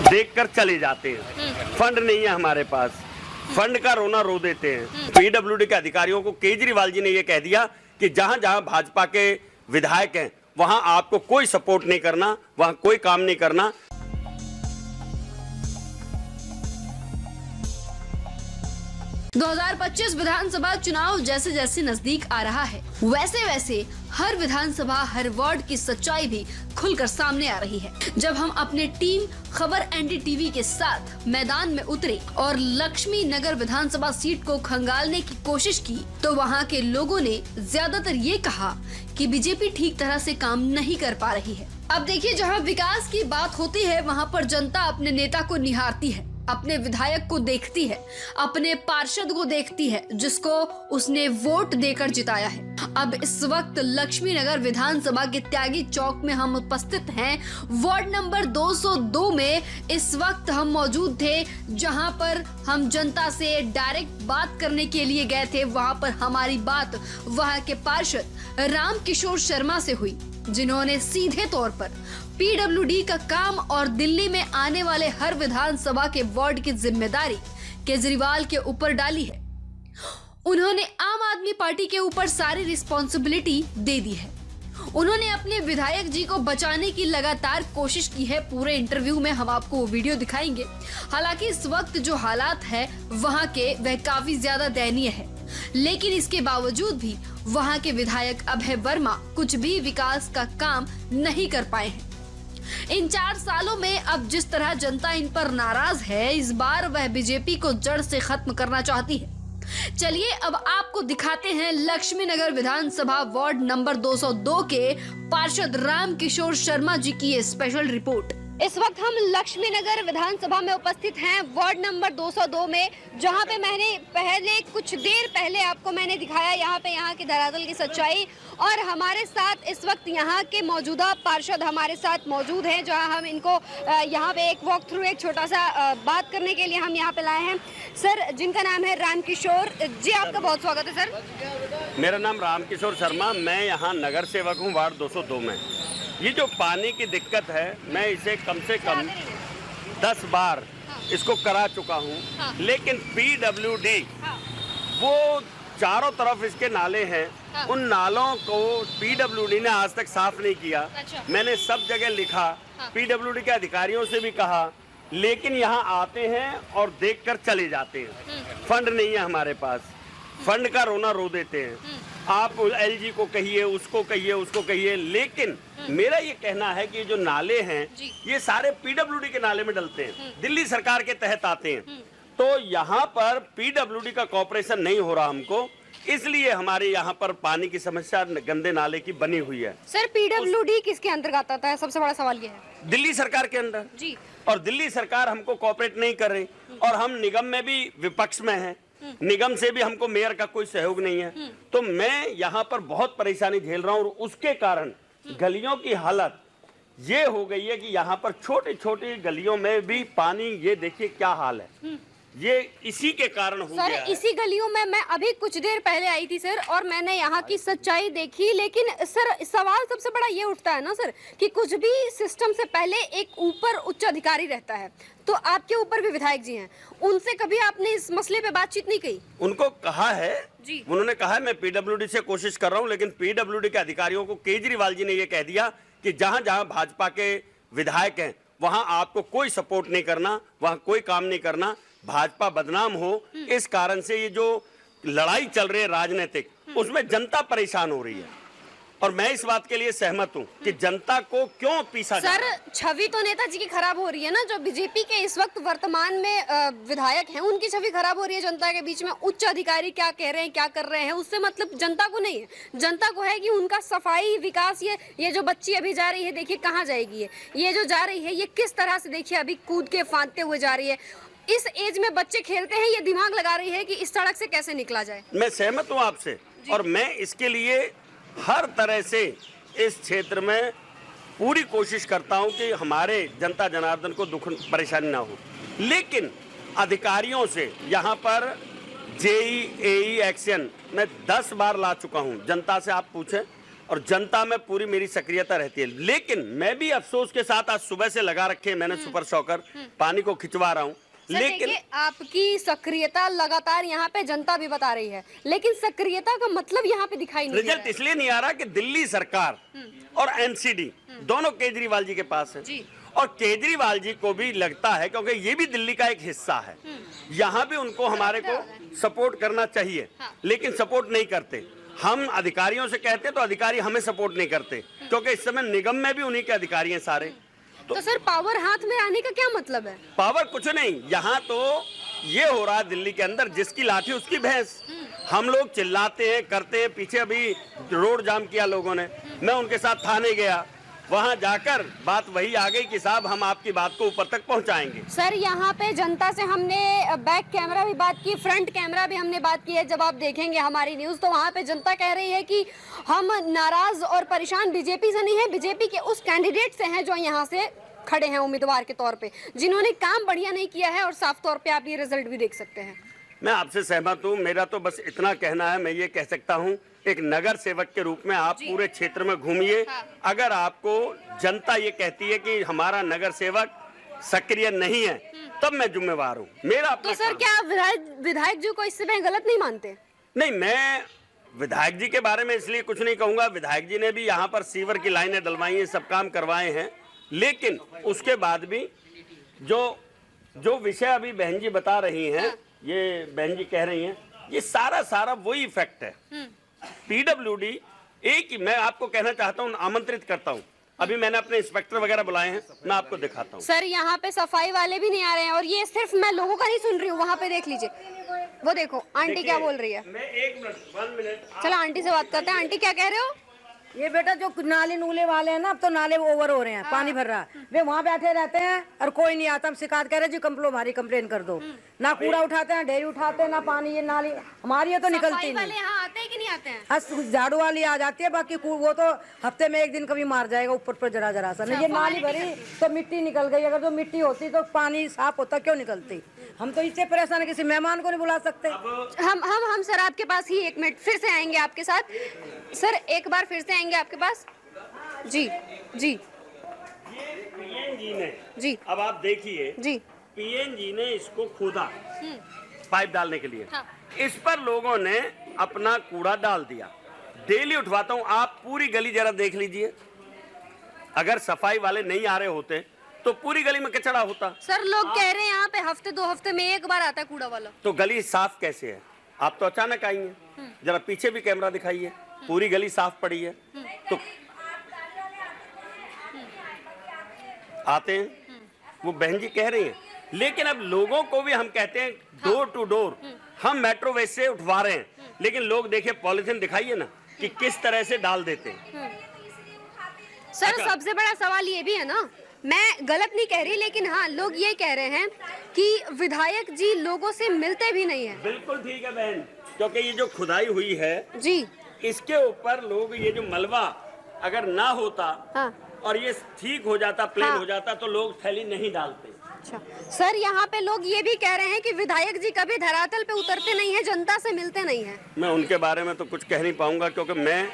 देखकर चले जाते हैं। फंड नहीं है हमारे पास, फंड का रोना रो देते हैं। पीडब्ल्यूडी के अधिकारियों को केजरीवाल जी ने यह कह दिया कि जहां जहां भाजपा के विधायक हैं वहां आपको कोई सपोर्ट नहीं करना, वहां कोई काम नहीं करना। 2025 विधानसभा चुनाव जैसे जैसे नजदीक आ रहा है, वैसे वैसे हर विधानसभा हर वार्ड की सच्चाई भी खुलकर सामने आ रही है। जब हम अपने टीम खबर एनडीटीवी के साथ मैदान में उतरे और लक्ष्मी नगर विधानसभा सीट को खंगालने की कोशिश की, तो वहां के लोगों ने ज्यादातर ये कहा कि बीजेपी ठीक तरह से काम नहीं कर पा रही है। अब देखिए, जहां विकास की बात होती है वहां पर जनता अपने नेता को निहारती है, अपने विधायक को देखती है, अपने पार्षद को देखती है जिसको उसने वोट देकर जिताया है। अब इस वक्त लक्ष्मी नगर विधानसभा के त्यागी चौक में हम उपस्थित हैं। वार्ड नंबर 202 में इस वक्त हम मौजूद थे, जहां पर हम जनता से डायरेक्ट बात करने के लिए गए थे। वहां पर हमारी बात वहां के पार्षद राम किशोर शर्मा से हुई, जिन्होंने सीधे तौर पर पीडब्ल्यूडी का काम और दिल्ली में आने वाले हर विधानसभा के वार्ड की जिम्मेदारी केजरीवाल के ऊपर डाली है। उन्होंने आम आदमी पार्टी के ऊपर सारी रिस्पॉन्सिबिलिटी दे दी है। उन्होंने अपने विधायक जी को बचाने की लगातार कोशिश की है। पूरे इंटरव्यू में हम आपको वो वीडियो दिखाएंगे। हालांकि इस वक्त जो हालात है वहां के, वह काफी ज्यादा दयनीय है, लेकिन इसके बावजूद भी वहां के विधायक अभय वर्मा कुछ भी विकास का काम नहीं कर पाए हैं। इन 4 सालों में अब जिस तरह जनता इन पर नाराज है, इस बार वह बीजेपी को जड़ से खत्म करना चाहती है। चलिए अब आपको दिखाते हैं लक्ष्मी नगर विधानसभा वार्ड नंबर 202 के पार्षद राम किशोर शर्मा जी की ये स्पेशल रिपोर्ट। इस वक्त हम लक्ष्मी नगर विधानसभा में उपस्थित हैं, वार्ड नंबर 202 में, जहां पे मैंने कुछ देर पहले आपको मैंने दिखाया यहाँ की धरातल की सच्चाई। और हमारे साथ इस वक्त यहाँ के मौजूदा पार्षद हमारे साथ मौजूद हैं, जहां हम इनको यहाँ पे एक वॉक थ्रू, एक छोटा सा बात करने के लिए हम यहाँ पे लाए हैं। सर, जिनका नाम है राम किशोर जी, आपका बहुत स्वागत है सर। मेरा नाम राम किशोर शर्मा, मैं यहाँ नगर सेवक हूँ वार्ड 202 में। ये जो पानी की दिक्कत है, मैं इसे कम से कम 10 बार इसको करा चुका हूँ। लेकिन पीडब्ल्यूडी वो चारों तरफ इसके नाले हैं, उन नालों को पीडब्ल्यूडी ने आज तक साफ नहीं किया। मैंने सब जगह लिखा, पीडब्ल्यूडी के अधिकारियों से भी कहा, लेकिन यहाँ आते हैं और देखकर चले जाते हैं। फंड नहीं है हमारे पास, फंड का रोना रो देते हैं। आप एलजी को कहिए, उसको कहिए, उसको कहिए, लेकिन मेरा ये कहना है कि जो नाले हैं ये सारे पीडब्ल्यूडी के नाले में डलते हैं, दिल्ली सरकार के तहत आते हैं। तो यहाँ पर पीडब्ल्यूडी का कॉपरेशन नहीं हो रहा हमको, इसलिए हमारे यहाँ पर पानी की समस्या गंदे नाले की बनी हुई है। सर, पीडब्ल्यूडी किसके अंतर्गत आता है? सबसे बड़ा सवाल ये है। दिल्ली सरकार के अंदर जी। और दिल्ली सरकार हमको कॉपरेट नहीं कर रही, और हम निगम में भी विपक्ष में हैं। निगम से भी हमको मेयर का कोई सहयोग नहीं है। तो मैं यहाँ पर बहुत परेशानी झेल रहा हूँ, और उसके कारण गलियों की हालत ये हो गई है कि यहाँ पर छोटी छोटी गलियों में भी पानी, ये देखिए क्या हाल है, ये इसी के कारण हो गया है। इसी गलियों में मैं अभी कुछ देर पहले आई थी सर, और मैंने यहाँ की सच्चाई देखी। लेकिन सर, सवाल सबसे बड़ा ये उठता है ना सर, कि कुछ भी सिस्टम से पहले एक ऊपर उच्च अधिकारी रहता है, तो आपके ऊपर भी विधायक जी हैं, उनसे कभी आपने इस मसले पे बातचीत नहीं की? उनको कहा है जी। उन्होंने कहा है मैं पीडब्ल्यूडी से कोशिश कर रहा हूँ, लेकिन पीडब्ल्यूडी के अधिकारियों को केजरीवाल जी ने ये कह दिया कि जहां जहां भाजपा के विधायक हैं वहां आपको कोई सपोर्ट नहीं करना, वहां कोई काम नहीं करना, भाजपा बदनाम हो। इस कारण से ये जो लड़ाई चल रही है राजनीतिक, उसमें जनता परेशान हो रही है, और मैं इस बात के लिए सहमत हूं कि जनता को क्यों पीसा जा रहा है। सर, छवि तो नेताजी की खराब हो रही है ना, जो बीजेपी के इस वक्त वर्तमान में विधायक हैं, उनकी छवि खराब हो रही है जनता के बीच में। उच्च अधिकारी क्या कह रहे हैं, क्या कर रहे हैं, उससे मतलब जनता को नहीं है। जनता को है कि उनका सफाई, विकास, ये जो बच्ची अभी जा रही है, देखिए कहाँ जाएगी ये जो जा रही है, ये किस तरह से देखिए अभी कूद के फांदते हुए जा रही है। इस एज में बच्चे खेलते हैं, ये दिमाग लगा रही है कि इस सड़क से कैसे निकला जाए। मैं सहमत हूं आपसे, और मैं इसके लिए हर तरह से इस क्षेत्र में पूरी कोशिश करता हूं कि हमारे जनता जनार्दन को दुख परेशानी ना हो। लेकिन अधिकारियों से यहाँ पर जेई एई एक्शन मैं 10 बार ला चुका हूं। जनता से आप पूछें, और जनता में पूरी मेरी सक्रियता रहती है। लेकिन मैं भी अफसोस के साथ आज सुबह से लगा रखे हैं मैंने सुपर शॉकर, पानी को खिंचवा रहा हूँ। लेकिन आपकी सक्रियता लगातार यहाँ पे जनता भी बता रही है, लेकिन सक्रियता का मतलब यहाँ पे दिखाई नहीं दे रहा रिजल्ट इसलिए नहीं आ रहा कि दिल्ली सरकार और एनसीडी दोनों केजरीवाल जी के पास है जी। और केजरीवाल जी को भी लगता है, क्योंकि ये भी दिल्ली का एक हिस्सा है, यहाँ भी उनको हमारे को सपोर्ट करना चाहिए, लेकिन सपोर्ट नहीं करते। हम अधिकारियों से कहते तो अधिकारी हमें सपोर्ट नहीं करते, क्योंकि इस समय निगम में भी उन्हीं के अधिकारी हैं सारे। तो सर पावर हाथ में आने का क्या मतलब है? पावर कुछ नहीं, यहाँ तो ये हो रहा है दिल्ली के अंदर, जिसकी लाठी उसकी भैंस। हम लोग चिल्लाते हैं, करते हैं। पीछे अभी रोड जाम किया लोगों ने, मैं उनके साथ थाने गया, वहां जाकर बात वही आ गई कि साहब हम आपकी बात को ऊपर तक पहुंचाएंगे। सर यहाँ पे जनता से हमने बैक कैमरा भी बात की, फ्रंट कैमरा भी हमने बात की है। जब आप देखेंगे हमारी न्यूज तो वहाँ पे जनता कह रही है कि हम नाराज और परेशान बीजेपी से नहीं है, बीजेपी के उस कैंडिडेट से हैं जो यहाँ से खड़े हैं उम्मीदवार के तौर पे, जिन्होंने काम बढ़िया नहीं किया है। और साफ तौर पे आप ये रिजल्ट भी देख सकते हैं। मैं आपसे सहमत हूँ। मेरा तो बस इतना कहना है, मैं ये कह सकता हूँ, एक नगर सेवक के रूप में आप पूरे क्षेत्र में घूमिए। अगर आपको जनता ये कहती है कि हमारा नगर सेवक सक्रिय नहीं है, तब मैं जिम्मेवार हूँ। मेरा तो सर क्या विधायक जी को इससे मैं गलत नहीं मानते? नहीं, मैं विधायक जी के बारे में इसलिए कुछ नहीं कहूंगा। विधायक जी ने भी यहाँ पर सीवर की लाइनें डलवाई हैं, सब काम करवाए हैं, लेकिन उसके बाद भी जो विषय अभी बहन जी बता रही हैं, ये बहन जी कह रही हैं, ये सारा वही इफेक्ट है। पीडब्ल्यूडी एक ही, मैं आपको कहना चाहता हूँ, आमंत्रित करता हूँ, अभी मैंने अपने इंस्पेक्टर वगैरह बुलाए हैं, मैं आपको दिखाता हूँ। सर यहाँ पे सफाई वाले भी नहीं आ रहे हैं, और ये सिर्फ मैं लोगों का नहीं सुन रही हूँ, वहाँ पे देख लीजिए, वो देखो आंटी क्या बोल रही है। मैं 1 मिनट चलो आंटी से बात करते हैं। आंटी क्या कह रहे हो? ये बेटा जो नाले नूले वाले हैं ना, अब तो नाले ओवर हो रहे हैं, पानी भर रहा है, वे वहाँ बैठे रहते हैं और कोई नहीं आता। हम शिकायत कर रहे जी, हमारी कंप्लेन कर दो। ना कूड़ा उठाते हैं, ढेरी उठाते हैं, ना पानी, ये नाली हमारी है तो निकलती वाले नहीं। यहाँ आते हैं कि नहीं आते हैं? झाड़ू वाली आ जाती है, बाकी वो तो हफ्ते में 1 दिन कभी मार जाएगा ऊपर पर जरा सा। नहीं, ये नाली भरी तो मिट्टी निकल गई, अगर जो मिट्टी होती तो पानी साफ होता, क्यों निकलती? हम तो इससे परेशान है, किसी मेहमान को नहीं बुला सकते। हम सर आपके पास ही 1 मिनट फिर से आएंगे आपके साथ। सर एक बार फिर से आएंगे आपके पास। जी जी पीएन जी ने जी, अब आप देखिए जी, पीएन जी ने इसको खोदा पाइप डालने के लिए। हाँ। इस पर लोगों ने अपना कूड़ा डाल दिया। डेली उठवाता हूँ, आप पूरी गली जरा देख लीजिए। अगर सफाई वाले नहीं आ रहे होते तो पूरी गली में कचरा होता। सर लोग कह रहे हैं यहाँ पे हफ्ते 2 हफ्ते में 1 बार आता है कूड़ा वाला। तो गली साफ कैसे है? आप तो अचानक आई हैं, जरा पीछे भी कैमरा दिखाइए, पूरी गली साफ पड़ी है। तो आते हैं, वो बहन जी कह रही हैं, लेकिन अब लोगों को भी हम कहते हैं डोर टू डोर, हम मेट्रो वेस्ट से उठवा रहे हैं, लेकिन लोग देखिए पॉलिथीन दिखाइए ना कि किस तरह से डाल देते हैं। सर सबसे बड़ा सवाल ये भी है ना, मैं गलत नहीं कह रही, लेकिन हाँ लोग ये कह रहे हैं कि विधायक जी लोगों से मिलते भी नहीं है। बिल्कुल ठीक है बहन, क्योंकि ये जो खुदाई हुई है जी, इसके ऊपर लोग, ये जो मलबा अगर ना होता हाँ। और ये ठीक हो जाता, प्लेन हाँ। हो जाता, तो लोग थैली नहीं डालते। अच्छा सर, यहाँ पे लोग ये भी कह रहे हैं कि विधायक जी कभी धरातल पे उतरते नहीं है, जनता से मिलते नहीं है। मैं उनके बारे में तो कुछ कह नहीं पाऊंगा, क्योंकि मैं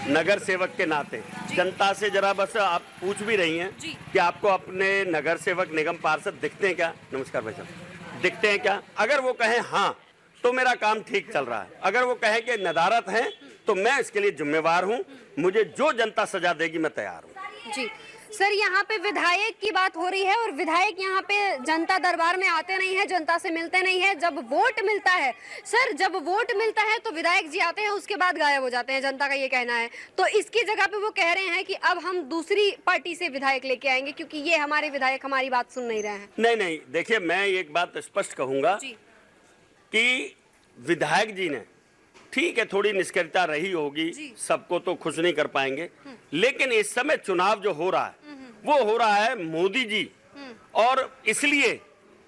नगर सेवक के नाते जनता से जरा बस आप पूछ भी रही हैं कि आपको अपने नगर सेवक निगम पार्षद दिखते हैं क्या? नमस्कार भाई साहब, दिखते हैं क्या? अगर वो कहें हाँ तो मेरा काम ठीक चल रहा है, अगर वो कहें कि नदारत है तो मैं इसके लिए जिम्मेवार हूँ। मुझे जो जनता सजा देगी मैं तैयार हूँ। जी सर, यहाँ पे विधायक की बात हो रही है और विधायक यहाँ पे जनता दरबार में आते नहीं है, जनता से मिलते नहीं है। जब वोट मिलता है सर, जब वोट मिलता है तो विधायक जी आते हैं, उसके बाद गायब हो जाते हैं, जनता का ये कहना है। तो इसकी जगह पे वो कह रहे हैं कि अब हम दूसरी पार्टी से विधायक लेके आएंगे, क्योंकि ये हमारे विधायक हमारी बात सुन नहीं रहे हैं। नहीं, देखिए मैं एक बात स्पष्ट कहूंगा कि विधायक जी ने, ठीक है थोड़ी निष्क्रियता रही होगी, सबको तो खुश नहीं कर पाएंगे, लेकिन इस समय चुनाव जो हो रहा है वो हो रहा है मोदी जी, और इसलिए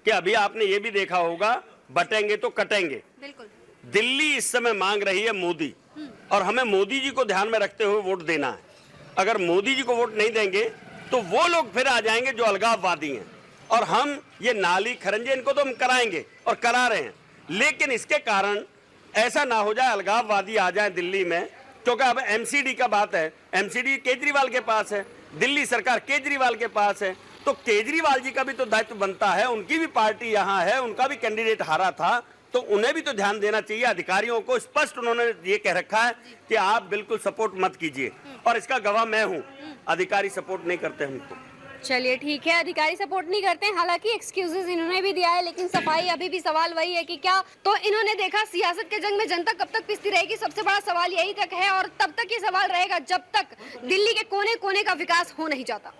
कि अभी आपने ये भी देखा होगा, बटेंगे तो कटेंगे। बिल्कुल। दिल्ली इस समय मांग रही है मोदी, और हमें मोदी जी को ध्यान में रखते हुए वोट देना है। अगर मोदी जी को वोट नहीं देंगे तो वो लोग फिर आ जाएंगे जो अलगाववादी हैं, और हम ये नाली खरंजे इनको तो हम कराएंगे और करा रहे हैं, लेकिन इसके कारण ऐसा ना हो जाए अलगाववादी आ जाए दिल्ली में क्योंकि अब एमसीडी का बात है, एमसीडी केजरीवाल के पास है, दिल्ली सरकार केजरीवाल के पास है, तो केजरीवाल जी का भी तो दायित्व बनता है, उनकी भी पार्टी यहाँ है, उनका भी कैंडिडेट हारा था, तो उन्हें भी तो ध्यान देना चाहिए। अधिकारियों को स्पष्ट उन्होंने ये कह रखा है कि आप बिल्कुल सपोर्ट मत कीजिए, और इसका गवाह मैं हूँ, अधिकारी सपोर्ट नहीं करते हमको। चलिए ठीक है, अधिकारी सपोर्ट नहीं करते हैं, हालांकि एक्सक्यूजेस इन्होंने भी दिया है, लेकिन सफाई अभी भी सवाल वही है कि क्या तो इन्होंने देखा सियासत के जंग में जनता कब तक पिसती रहेगी, सबसे बड़ा सवाल यही तक है, और तब तक ये सवाल रहेगा जब तक दिल्ली के कोने कोने का विकास हो नहीं जाता।